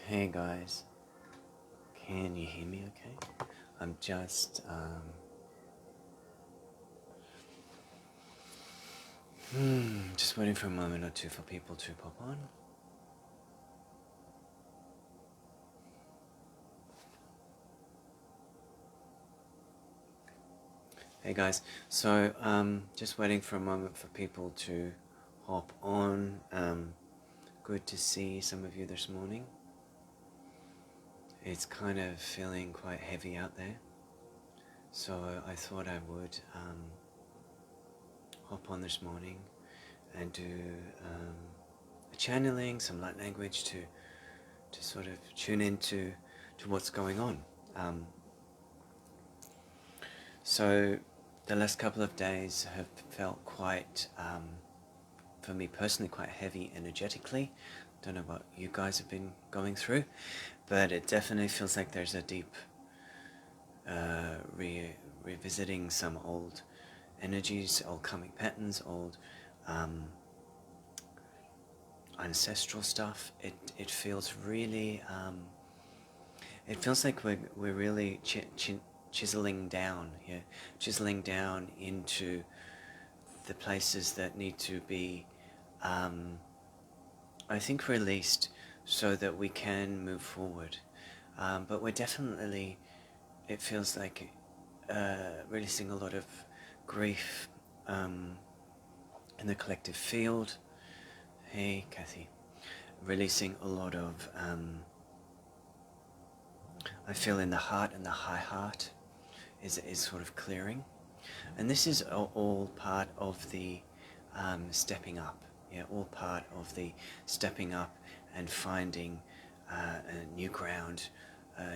Hey guys, can you hear me okay? I'm just just waiting for a moment or two for people to pop on. Hey guys, so just waiting for a moment for people to hop on. Good to see some of you this morning. It's kind of feeling quite heavy out there, so I thought I would hop on this morning and do a channeling, some light language to sort of tune into what's going on. So the last couple of days have felt quite, for me personally, quite heavy energetically. Don't know what you guys have been going through, but it definitely feels like there's a deep revisiting some old energies, old karmic patterns, old ancestral stuff. It feels really, it feels like we're really chiseling down here, chiseling down into the places that need to be, I think, released so that we can move forward. But we're definitely, it feels like, releasing a lot of grief in the collective field. Hey, Kathy. Releasing a lot of, I feel in the heart and the high heart is sort of clearing. And this is all part of the stepping up. Yeah, all part of the stepping up and finding a new ground,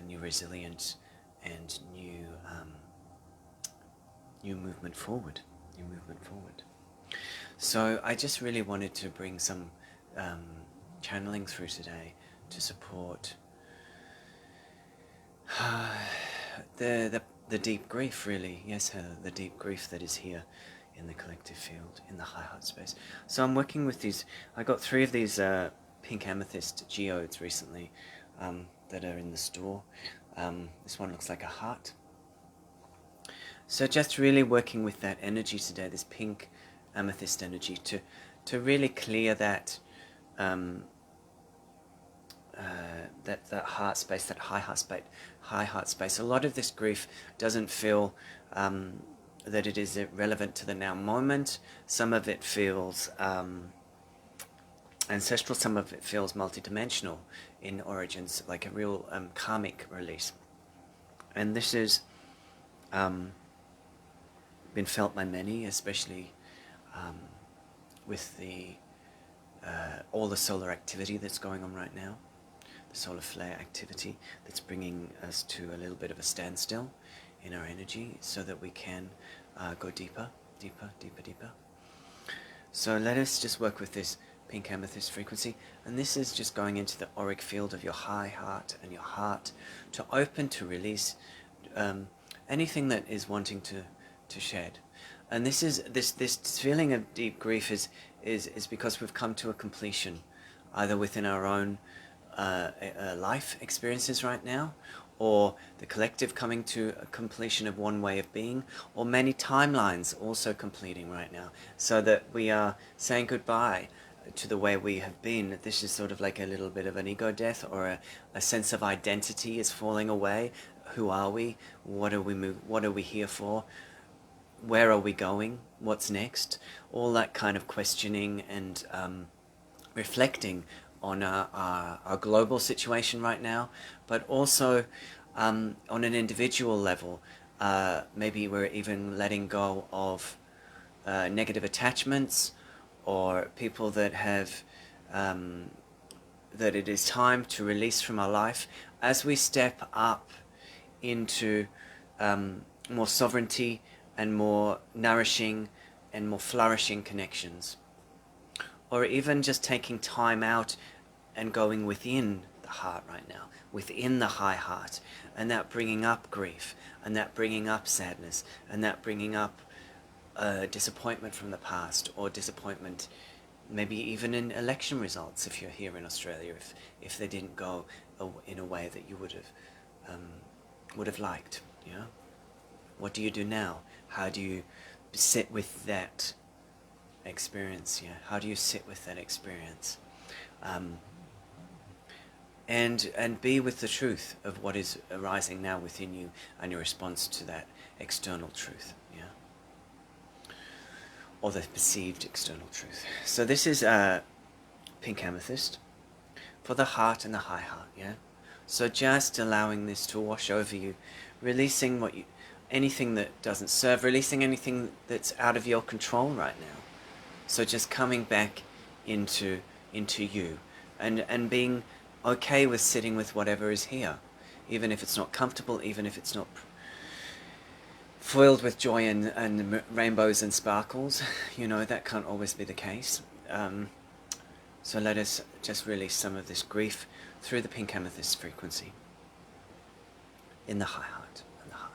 new resilience, and new movement forward. New movement forward. So I just really wanted to bring some channeling through today to support the deep grief, really. Yes, Heather, the deep grief that is here in the collective field, in the high heart space. So I'm working with these, I got 3 of these pink amethyst geodes recently that are in the store. This one looks like a heart. So just really working with that energy today, this pink amethyst energy, to really clear that that heart space, that high heart space. A lot of this grief doesn't feel that it is relevant to the now moment. Some of it feels ancestral, some of it feels multidimensional in origins, like a real karmic release. And this is been felt by many, especially with the all the solar activity that's going on right now, the solar flare activity that's bringing us to a little bit of a standstill in our energy so that we can go deeper, deeper, deeper, deeper. So let us just work with this pink amethyst frequency, and this is just going into the auric field of your high heart and your heart to open, to release anything that is wanting to shed. And this is this feeling of deep grief is because we've come to a completion, either within our own life experiences right now, or the collective coming to a completion of one way of being, or many timelines also completing right now, so that we are saying goodbye to the way we have been. This is sort of like a little bit of an ego death, or a sense of identity is falling away. Who are we? What are we here for? Where are we going? What's next? All that kind of questioning and reflecting on our global situation right now, but also on an individual level. Maybe we're even letting go of negative attachments, or people that have that it is time to release from our life as we step up into more sovereignty and more nourishing and more flourishing connections. Or even just taking time out and going within the heart right now, within the high heart, and that bringing up grief, and that bringing up sadness, and that bringing up disappointment from the past, or disappointment maybe even in election results if you're here in Australia, if they didn't go in a way that you would have liked. Yeah. What do you do now? How do you sit with that experience? Yeah. How do you sit with that experience? And be with the truth of what is arising now within you and your response to that external truth. Yeah. Or the perceived external truth. So this is pink amethyst for the heart and the high heart. Yeah. So just allowing this to wash over you, releasing anything that doesn't serve, releasing anything that's out of your control right now. So just coming back into you, and being okay with sitting with whatever is here, even if it's not comfortable, even if it's not foiled with joy and rainbows and sparkles. You know, that can't always be the case. So let us just release some of this grief through the pink amethyst frequency in the high heart and the heart.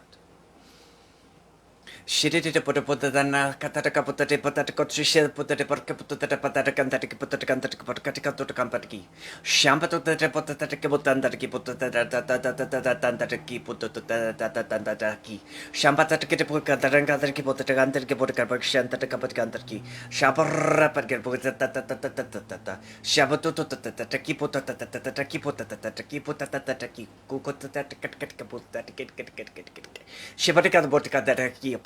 Shirita Buddha Buddha Dana Kataka Buddha Buddha Kotrishia Buddha Buddha Buddha Buddha Kantaki Buddha Kantaki Buddha Katika to Kampaki Shampa to the Buddha Tataki Buddha Tataki Buddha Tataki Shampa Tataki Buddha Tarangataki Buddha Tantaki Buddha Kapakshan Tatakapatkantaki Shapa Rapper Buddha Tata Shabato Tataki Buddha Tataki Buddha Tataki Buddha Tataki Kukota Tataka Buddha Shibatika Buddha Tataki.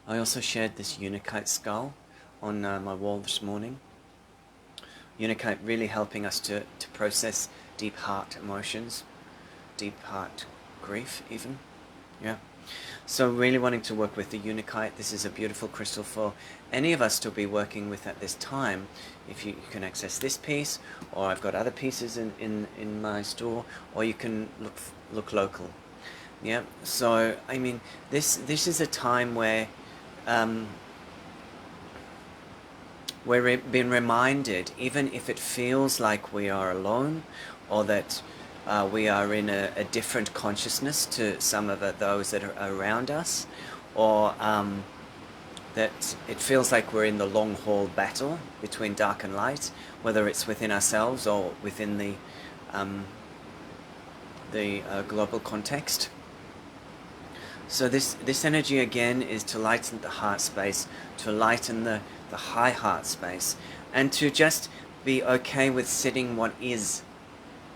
I also shared this Unikite skull on my wall this morning. Unikite really helping us to process deep heart emotions, deep heart grief even. Yeah. So really wanting to work with the Unikite. This is a beautiful crystal for any of us to be working with at this time. If you can access this piece, or I've got other pieces in my store, or you can look local. Yeah. So I mean, this is a time where we're being reminded, even if it feels like we are alone, or that we are in a different consciousness to some of those that are around us, or that it feels like we're in the long haul battle between dark and light, whether it's within ourselves or within the global context. So this energy again is to lighten the heart space, to lighten the high heart space, and to just be okay with sitting what is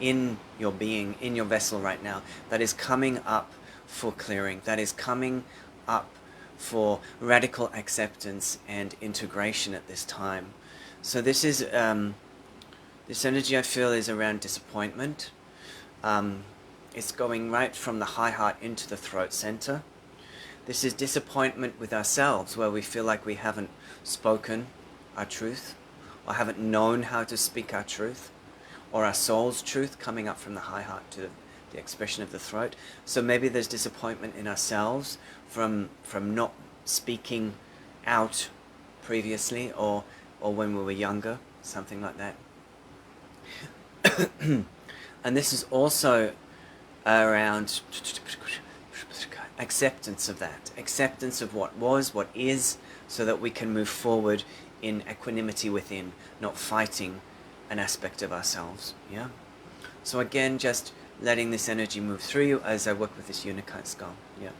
in your being, in your vessel right now, that is coming up for clearing, that is coming up for radical acceptance and integration at this time. So this is this energy I feel is around disappointment. It's going right from the high heart into the throat center. This is disappointment with ourselves, where we feel like we haven't spoken our truth, or haven't known how to speak our truth, or our soul's truth coming up from the high heart to the expression of the throat. So maybe there's disappointment in ourselves from not speaking out previously, or when we were younger, something like that. And this is also around acceptance of that, acceptance of what was, what is, so that we can move forward in equanimity within, not fighting an aspect of ourselves. Yeah. So again, just letting this energy move through you as I work with this Unikite skull. Yeah.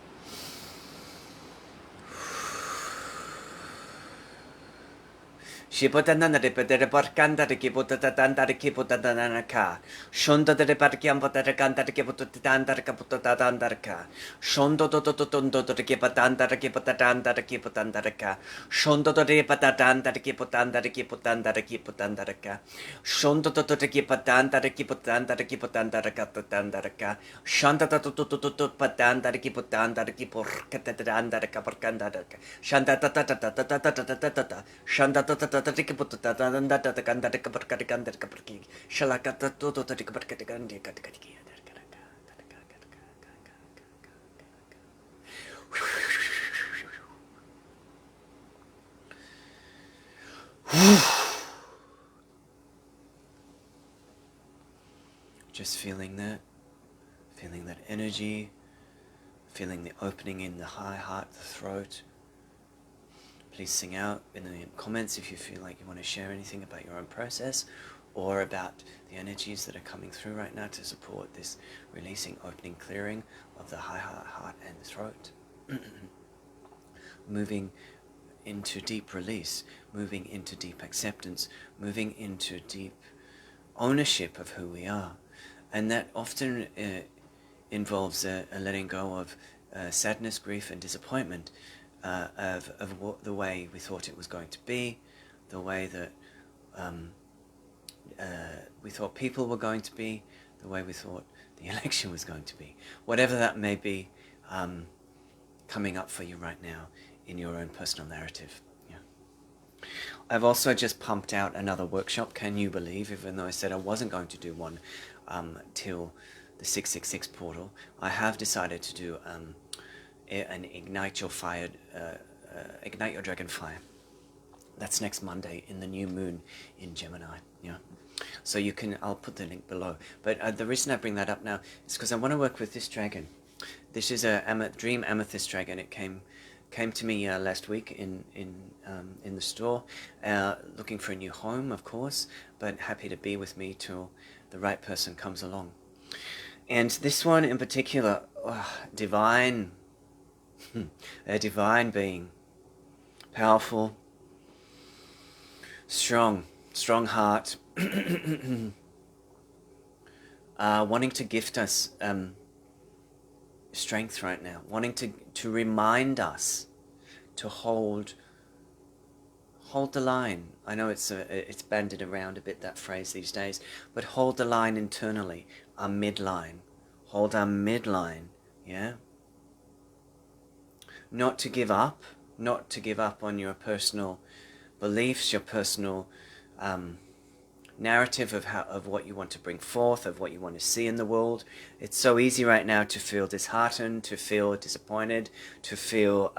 Shipotanda de Peterparcanda de Kiputatanda de Kiputanaka, Shondo de Parkiam Potacanta de Kiputanda de Caputatandarca, Shondo Tototondo de Kipatanda de Kiputanda de Kiputandarca, Shondo de Patatanda de Kiputanda de Kiputanda de Kiputandarca, Shondo to de Kipatanda de Kiputanda de Kiputanda de Catatandarca, Shanta to Patanda de Kiputanda de Kipurcatanda de Caparcanda, Shanta Tata, Shanta Shanta Just feeling that energy feeling the opening in the high heart, the throat. Please sing out in the comments if you feel like you want to share anything about your own process or about the energies that are coming through right now to support this releasing, opening, clearing of the high heart and the throat. Moving into deep release, moving into deep acceptance, moving into deep ownership of who we are. And that often involves a letting go of sadness, grief and disappointment of the way we thought it was going to be, the way that we thought people were going to be, the way we thought the election was going to be. Whatever that may be coming up for you right now in your own personal narrative. Yeah. I've also just pumped out another workshop, can you believe, even though I said I wasn't going to do one till the 666 portal. I have decided to do an Ignite Your Fire, Ignite Your Dragon Fire. That's next Monday in the New Moon in Gemini. Yeah. So you can, I'll put the link below. But the reason I bring that up now is because I want to work with this dragon. This is a dream amethyst dragon. It came to me last week in the store, looking for a new home, of course, but happy to be with me till the right person comes along. And this one in particular, divine, a divine being, powerful, strong heart, wanting to gift us strength right now, wanting to remind us to hold the line. I know it's banded around a bit, that phrase these days, but hold the line internally, our midline. Hold our midline, yeah? Not to give up on your personal beliefs, your personal narrative of what you want to bring forth, of what you want to see in the world. It's so easy right now to feel disheartened, to feel disappointed, to feel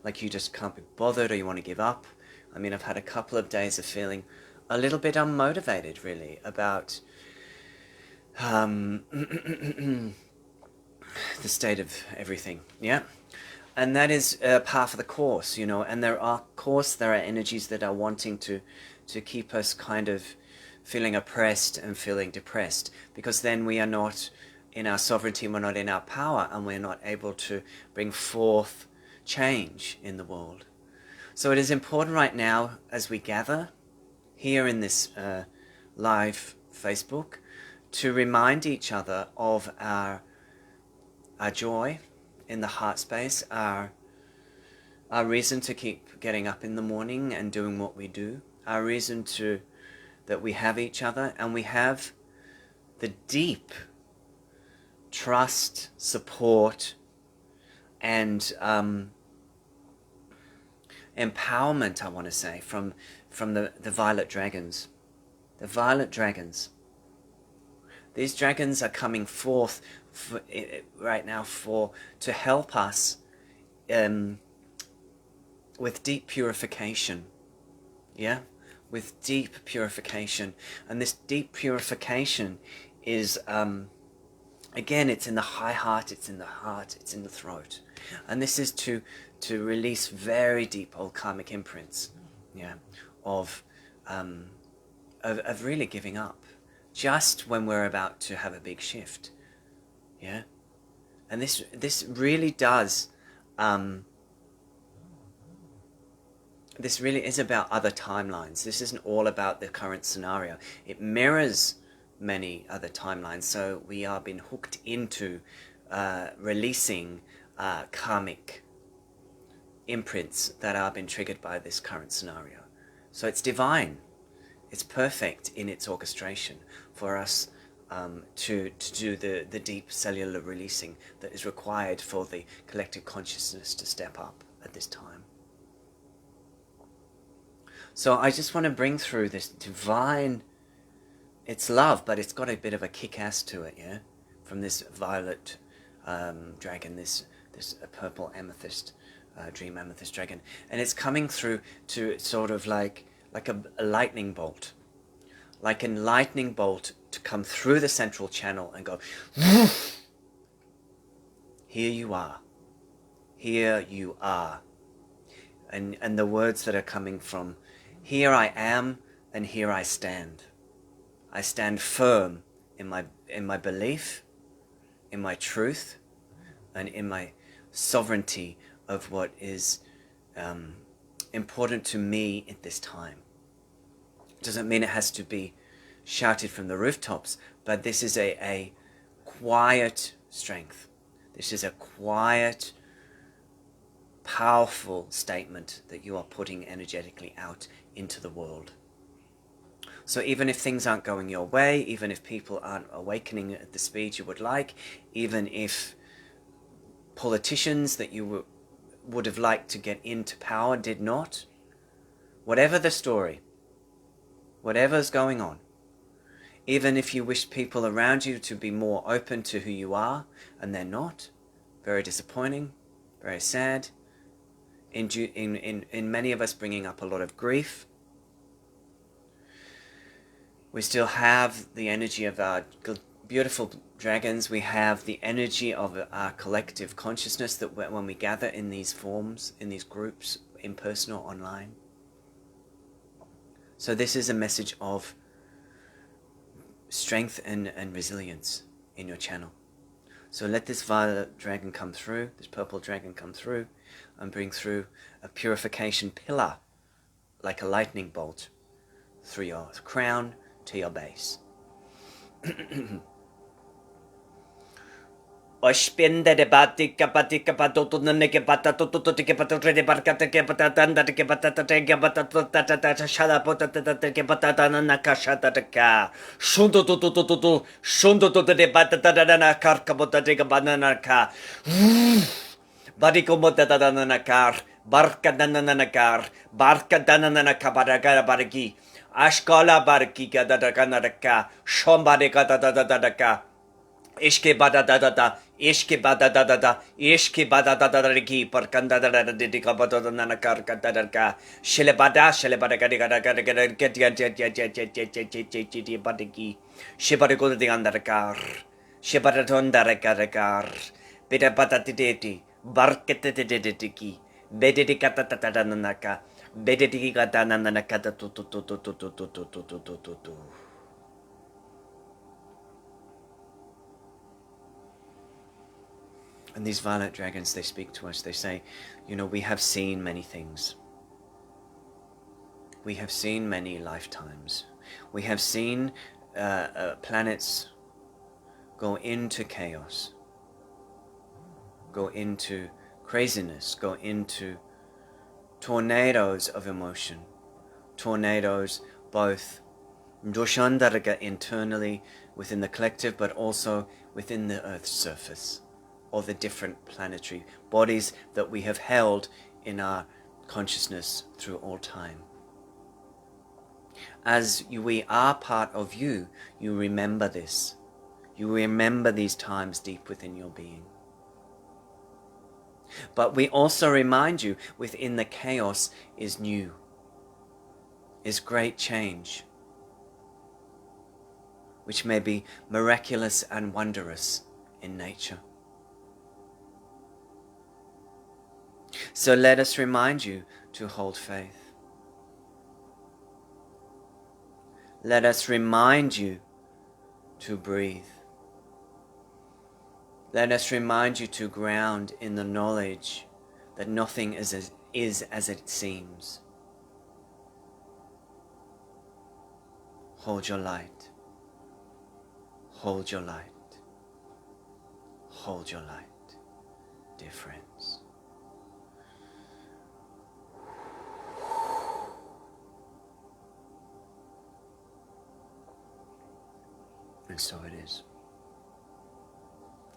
like you just can't be bothered or you want to give up. I mean, I've had a couple of days of feeling a little bit unmotivated, really, about the state of everything, yeah? And that is part of the course, you know, and there are energies that are wanting to keep us kind of feeling oppressed and feeling depressed, because then we are not in our sovereignty, we're not in our power, and we're not able to bring forth change in the world. So it is important right now, as we gather here in this live Facebook, to remind each other of our joy in the heart space, our reason to keep getting up in the morning and doing what we do, our reason that we have each other, and we have the deep trust, support, and empowerment, I want to say, from the violet dragons. The violet dragons. These dragons are coming forth right now to help us with deep purification. Yeah? With deep purification. And this deep purification is, again, it's in the high heart, it's in the heart, it's in the throat. And this is to release very deep old karmic imprints, yeah, of really giving up. Just when we're about to have a big shift, yeah? And this really does, this really is about other timelines. This isn't all about the current scenario. It mirrors many other timelines, so we are being hooked into releasing karmic imprints that are being triggered by this current scenario. So it's divine. It's perfect in its orchestration for us to do the deep cellular releasing that is required for the collective consciousness to step up at this time. So I just want to bring through this divine, it's love, but it's got a bit of a kick-ass to it, yeah? From this violet dragon, this purple amethyst, dream amethyst dragon. And it's coming through to sort of like a lightning bolt. Like a lightning bolt to come through the central channel and go Here you are. Here you are. And the words that are coming from, here I am and here I stand. I stand firm in my belief, in my truth, and in my sovereignty of what is important to me at this time. It doesn't mean it has to be shouted from the rooftops, but this is a quiet strength. This is a quiet, powerful statement that you are putting energetically out into the world. So even if things aren't going your way, even if people aren't awakening at the speed you would like, even if politicians that you would have liked to get into power did not, whatever the story, whatever's going on, even if you wish people around you to be more open to who you are, and they're not, very disappointing, very sad, in many of us bringing up a lot of grief. We still have the energy of our beautiful dragons. We have the energy of our collective consciousness that when we gather in these forms, in these groups, in person or online. So this is a message of strength and resilience in your channel. So let this violet dragon come through, this purple dragon come through, and bring through a purification pillar, like a lightning bolt, through your crown to your base. Ospende de batika patika patoto neke patato tike patotre de barkata ke patata ke patata ke patata tata shala potata ke patata na kashata ka shundo to shundo to de patata na karka potata ke banana ka bariko potata na kar barka na kar barka na kabaraga barki ashkala barki ka da kana ka shombare ka da ka ishke bada da ishke bada da ishke bada da ki par kanda da de ka bada na kar ka da ka shele bada ka get badiki shebare ko de andar kar shebare thondar kar beta bata titi barkete de ki bede de kata tata na ka bede de kata na kata tu. And these violet dragons, they speak to us. They say, you know, we have seen many things. We have seen many lifetimes. We have seen planets go into chaos, go into craziness, go into tornadoes of emotion, tornadoes both doshandarga internally within the collective, but also within the Earth's surface, or the different planetary bodies that we have held in our consciousness through all time. As we are part of you, you remember this. You remember these times deep within your being. But we also remind you, within the chaos is new, is great change, which may be miraculous and wondrous in nature. So let us remind you to hold faith. Let us remind you to breathe. Let us remind you to ground in the knowledge that nothing is as it seems. Hold your light. Hold your light. Hold your light, dear friends. And so it is.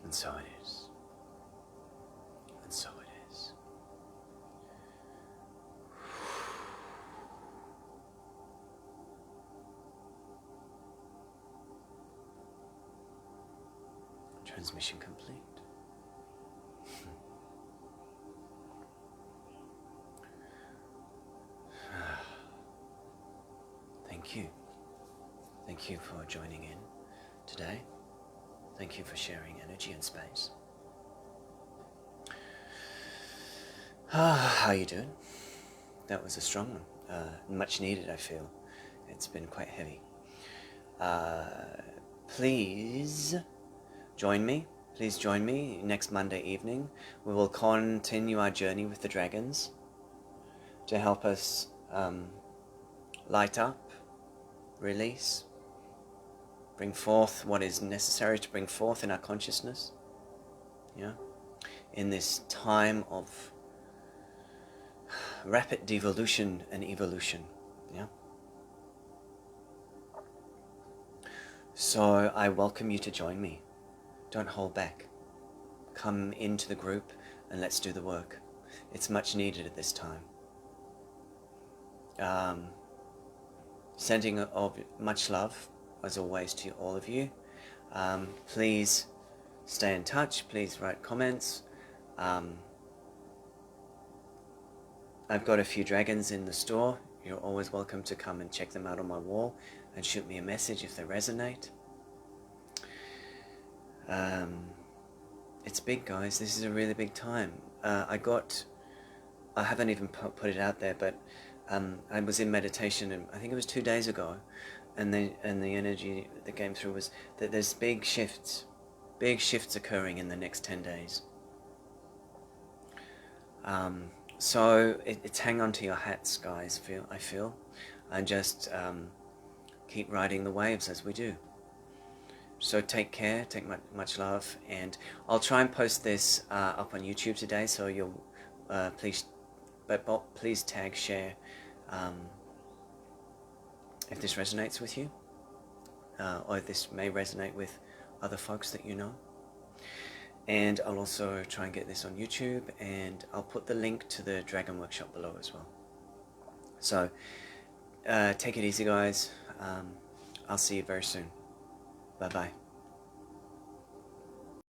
And so it is. And so it is. Transmission complete. Thank you. Thank you for joining in today. Thank you for sharing energy and space. How you doing? That was a strong one. Much needed, I feel. It's been quite heavy. Please join me. Please join me next Monday evening. We will continue our journey with the dragons to help us light up, release, bring forth what is necessary to bring forth in our consciousness. Yeah, in this time of rapid devolution and evolution. Yeah. So I welcome you to join me. Don't hold back. Come into the group and let's do the work. It's much needed at this time. Sending of much love, as always, to all of you. Please stay in touch. Please write comments. I've got a few dragons in the store. You're always welcome to come and check them out on my wall and shoot me a message if they resonate. It's big, guys. This is a really big time. I haven't even put it out there, but I was in meditation, and I think it was 2 days ago, and the energy that came through was that there's big shifts occurring in the next 10 days. So it's hang on to your hats, guys. I feel, and just keep riding the waves as we do. So take care, take much love, and I'll try and post this up on YouTube today. So you'll please tag, share if this resonates with you, or if this may resonate with other folks that you know. And I'll also try and get this on YouTube, and I'll put the link to the Dragon Workshop below as well. So take it easy, guys. I'll see you very soon. Bye-bye.